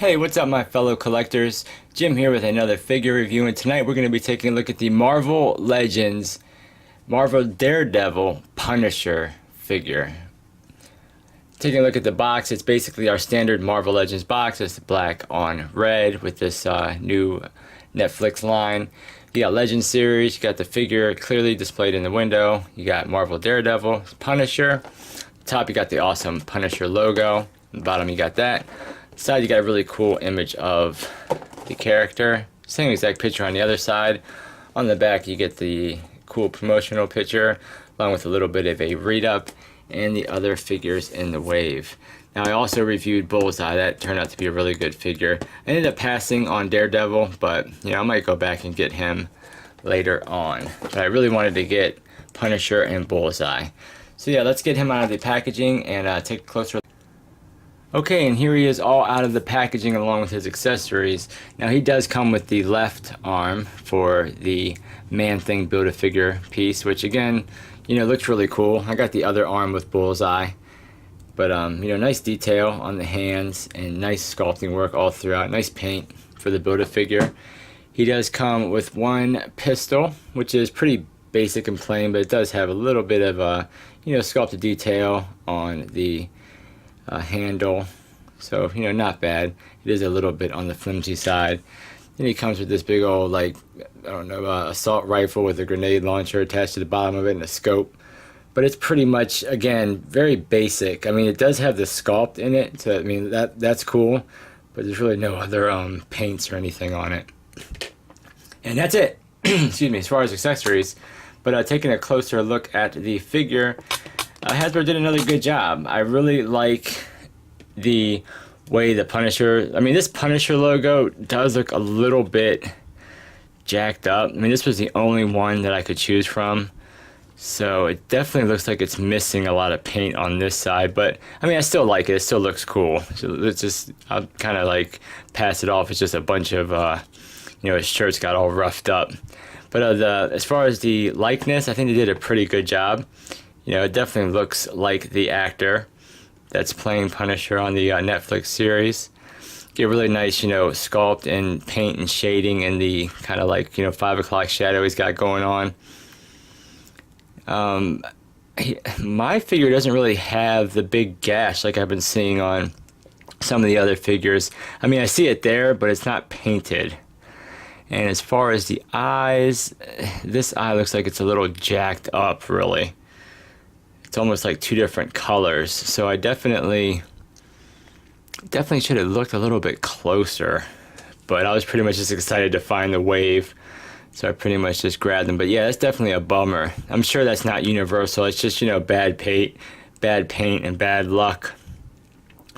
Hey, what's up my fellow collectors? Jim here with another figure review, and tonight we're going to be taking a look at the Marvel Legends Marvel Daredevil Punisher figure. Taking a look at the box, it's basically our standard Marvel Legends box. It's black on red with this new Netflix line. You got Legends series, you got the figure clearly displayed in the window. You got Marvel Daredevil, Punisher. Top you got the awesome Punisher logo. On the bottom you got that. Side you got a really cool image of the character. Same exact picture on the other side. On the back you get the cool promotional picture along with a little bit of a read-up and the other figures in the wave. Now I also reviewed Bullseye. That turned out to be a really good figure. I ended up passing on Daredevil, but I might go back and get him later on. But I really wanted to get Punisher and Bullseye. So yeah, let's get him out of the packaging and take a closer look. Okay, and here he is all out of the packaging along with his accessories. Now he does come with the left arm for the Man-Thing Build-A-Figure piece, which again, looks really cool. I got the other arm with Bullseye. But, nice detail on the hands and nice sculpting work all throughout. Nice paint for the Build-A-Figure. He does come with one pistol, which is pretty basic and plain, but it does have a little bit of, sculpted detail on the handle, so not bad. It is a little bit on the flimsy side. Then he comes with this big old assault rifle with a grenade launcher attached to the bottom of it and a scope, but it's pretty much again very basic. I mean, it does have the sculpt in it, so I mean that's cool, but there's really no other paints or anything on it, and that's it. Excuse me, as far as accessories. But taking a closer look at the figure, Hasbro did another good job. I really like the way the Punisher, this Punisher logo does look a little bit jacked up. This was the only one that I could choose from. So it definitely looks like it's missing a lot of paint on this side. But, I still like it. It still looks cool. So it's just, I'll kind of pass it off. It's just a bunch of, his shirts got all roughed up. But as far as the likeness, I think they did a pretty good job. It definitely looks like the actor that's playing Punisher on the Netflix series. Get really nice, sculpt and paint and shading and the kind of 5 o'clock shadow he's got going on. My figure doesn't really have the big gash like I've been seeing on some of the other figures. I see it there, but it's not painted. And as far as the eyes, this eye looks like it's a little jacked up, really. It's almost like two different colors. So I definitely should have looked a little bit closer. But I was pretty much just excited to find the wave. So I pretty much just grabbed them. But yeah, that's definitely a bummer. I'm sure that's not universal. It's just, bad paint and bad luck.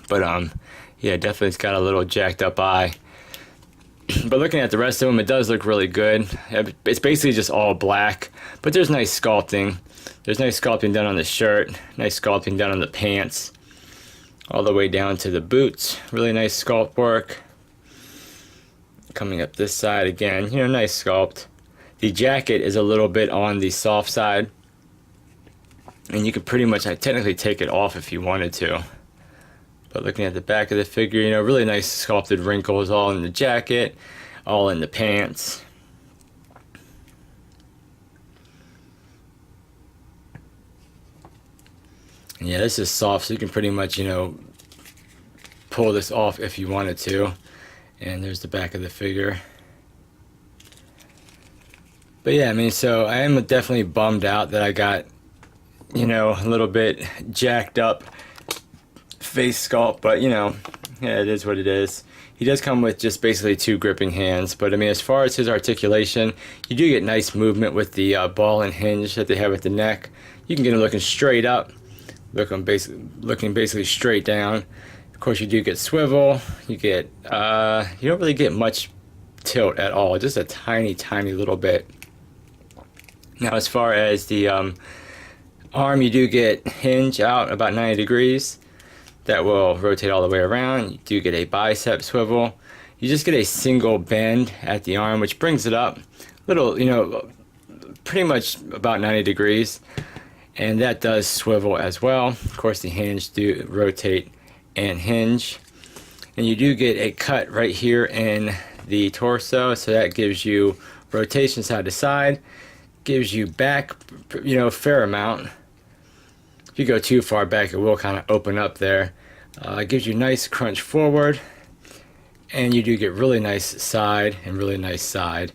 But yeah, definitely it's got a little jacked up eye. But looking at the rest of them, it does look really good. It's basically just all black, but there's nice sculpting. There's nice sculpting done on the shirt, nice sculpting done on the pants, all the way down to the boots. Really nice sculpt work. Coming up this side again, nice sculpt. The jacket is a little bit on the soft side, and you could pretty much technically take it off if you wanted to. But looking at the back of the figure, really nice sculpted wrinkles all in the jacket, all in the pants. And yeah, this is soft, so you can pretty much, pull this off if you wanted to. And there's the back of the figure. But yeah, so I am definitely bummed out that I got, a little bit jacked up face sculpt, but yeah, it is what it is. He does come with just basically two gripping hands, but as far as his articulation, you do get nice movement with the ball and hinge that they have at the neck. You can get him looking straight up, looking basically straight down. Of course, you do get swivel. You get you don't really get much tilt at all, just a tiny little bit. Now as far as the arm, you do get hinge out about 90 degrees. That will rotate all the way around. You do get a bicep swivel. You just get a single bend at the arm, which brings it up little, pretty much about 90 degrees. And that does swivel as well. Of course, the hinge do rotate and hinge. And you do get a cut right here in the torso, so that gives you rotation side to side, gives you back, a fair amount. If you go too far back, it will kind of open up there. It gives you nice crunch forward, and you do get really nice side and really nice side.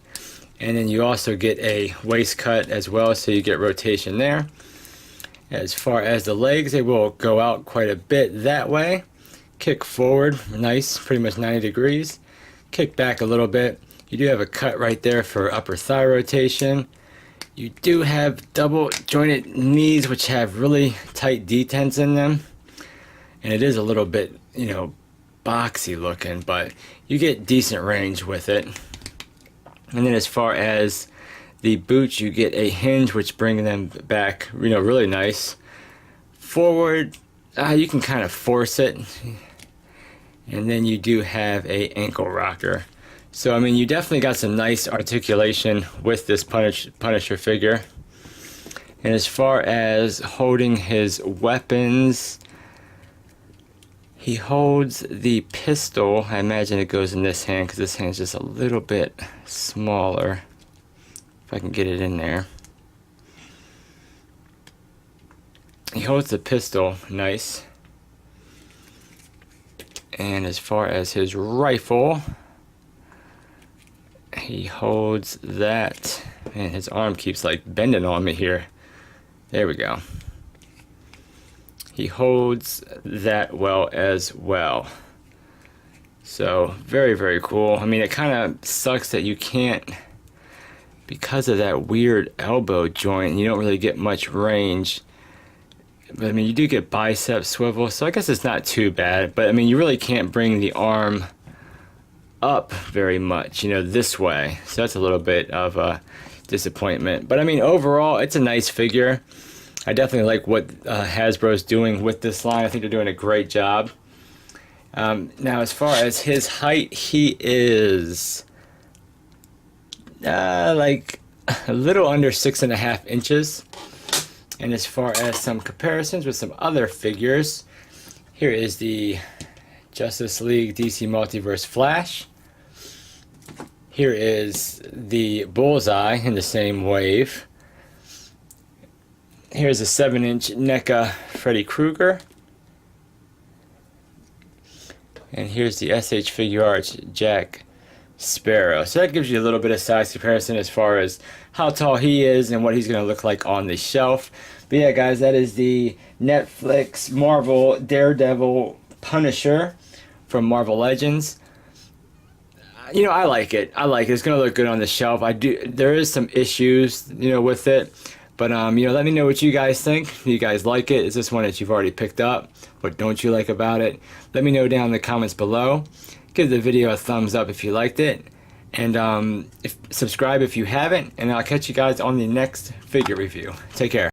And then you also get a waist cut as well, so you get rotation there. As far as the legs, they will go out quite a bit that way. Kick forward, nice, pretty much 90 degrees. Kick back a little bit. You do have a cut right there for upper thigh rotation. You do have double jointed knees, which have really tight detents in them. And it is a little bit, boxy looking, but you get decent range with it. And then as far as the boots, you get a hinge, which brings them back, really nice. Forward, you can kind of force it. And then you do have a ankle rocker. So, you definitely got some nice articulation with this Punisher figure. And as far as holding his weapons, he holds the pistol. I imagine it goes in this hand because this hand's just a little bit smaller. If I can get it in there. He holds the pistol, nice. And as far as his rifle, he holds that. Man, his arm keeps like bending on me here. There we go. He holds that well as well. So very, very cool. It kind of sucks that you can't, because of that weird elbow joint, you don't really get much range. But you do get bicep swivel, so I guess it's not too bad. But you really can't bring the arm up very much, this way. So that's a little bit of a disappointment. But overall, it's a nice figure. I definitely like what Hasbro's doing with this line. I think they're doing a great job. Now, as far as his height, he is like a little under 6.5 inches. And as far as some comparisons with some other figures, here is the Justice League DC Multiverse Flash. Here is the Bullseye in the same wave. Here's a 7-inch NECA Freddy Krueger. And here's the SH Figuarts Jack Sparrow. So that gives you a little bit of size comparison as far as how tall he is and what he's going to look like on the shelf. But yeah, guys, that is the Netflix Marvel Daredevil Punisher from Marvel Legends. I like it. It's going to look good on the shelf. There is some issues, with it. But, let me know what you guys think. Do you guys like it? Is this one that you've already picked up? What don't you like about it? Let me know down in the comments below. Give the video a thumbs up if you liked it. And subscribe if you haven't. And I'll catch you guys on the next figure review. Take care.